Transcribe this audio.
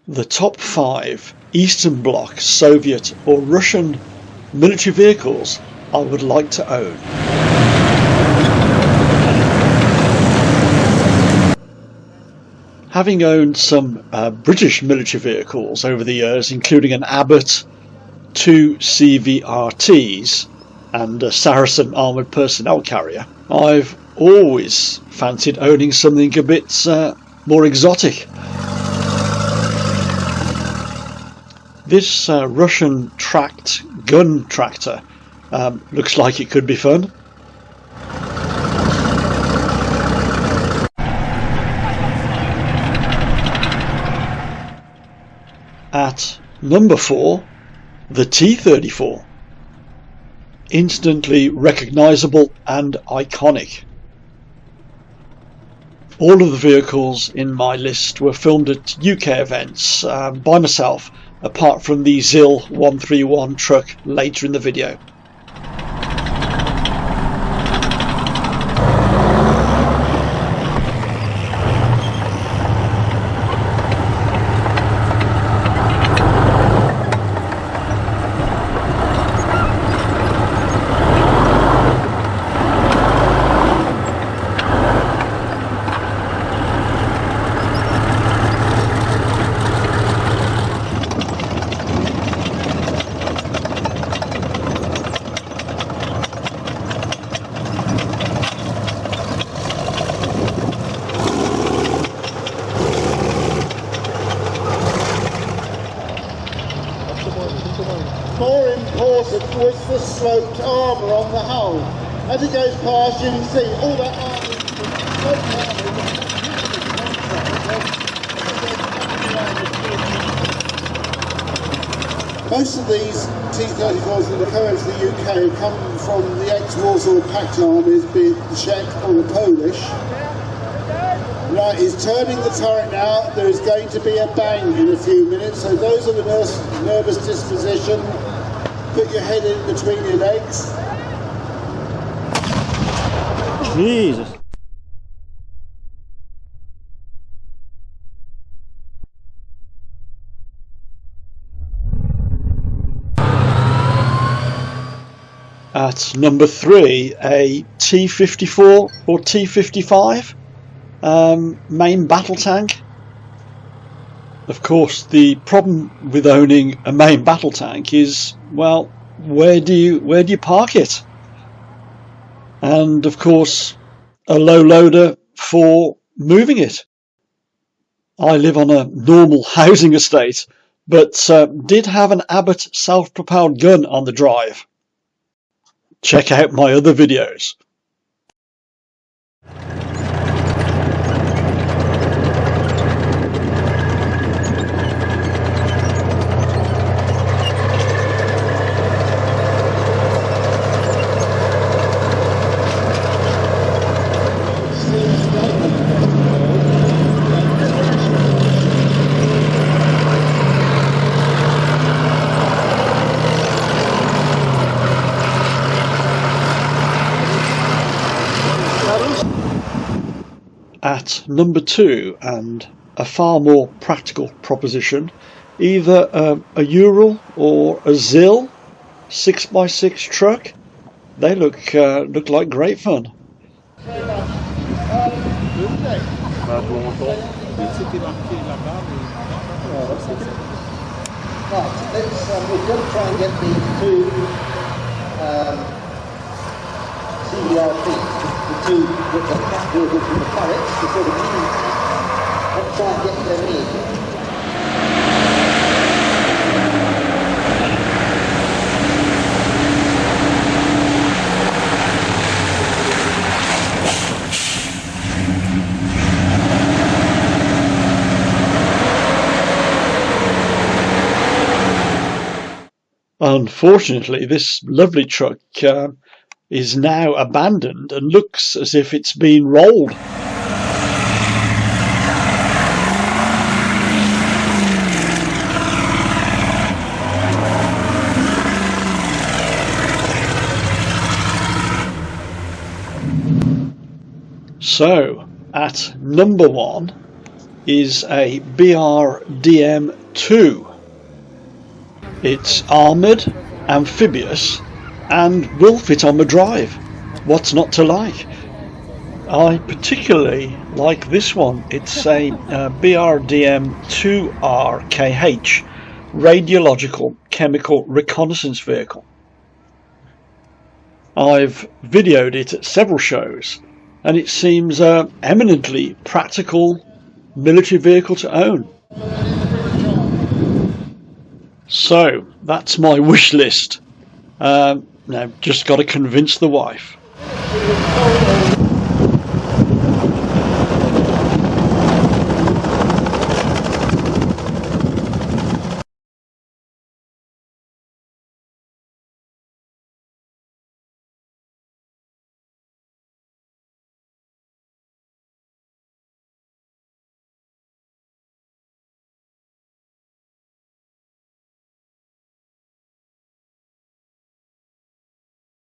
The top 5 Eastern Bloc, Soviet or Russian military vehicles I would like to own. Having owned some British military vehicles over the years, including an Abbot, 2 CVRTs and a Saracen armoured personnel carrier, I've always fancied owning something a bit more exotic. This Russian tracked gun tractor looks like it could be fun. At number 4, the T-34. Instantly recognisable and iconic. All of the vehicles in my list were filmed at UK events by myself, apart from the ZIL 131 truck later in the video. More important was the sloped armour on the hull. As it goes past, you can see all that armour. Most of these T-34s that are coming to the UK come from the ex-Warsaw Pact armies, be it the Czech or the Polish. Right, he's turning the turret now. There is going to be a bang in a few minutes, so those of a nervous disposition, put your head in between your legs. Jesus. At number 3, a T-54 or T-55 main battle tank. Of course, the problem with owning a main battle tank is, well, where do you park it? And of course, a low loader for moving it. I live on a normal housing estate, but did have an Abbot Self Propelled Gun on the drive. Check out my other videos. At number 2, and a far more practical proposition, either a Ural or a ZIL 6x6 truck. They look like great fun. Right, we're going to try and get these 2 CVRTs, the 2 with the cap vehicles from the turrets, the sort of mini. Let's try and get them in. Unfortunately, this lovely truck is now abandoned and looks as if it's been rolled. So, at number 1, is a BRDM2. It's armoured, amphibious, and will fit on the drive. What's not to like? I particularly like this one. It's a BRDM2RKH, Radiological Chemical Reconnaissance Vehicle. I've videoed it at several shows, and it seems an eminently practical military vehicle to own. So that's my wish list. Now just got to convince the wife.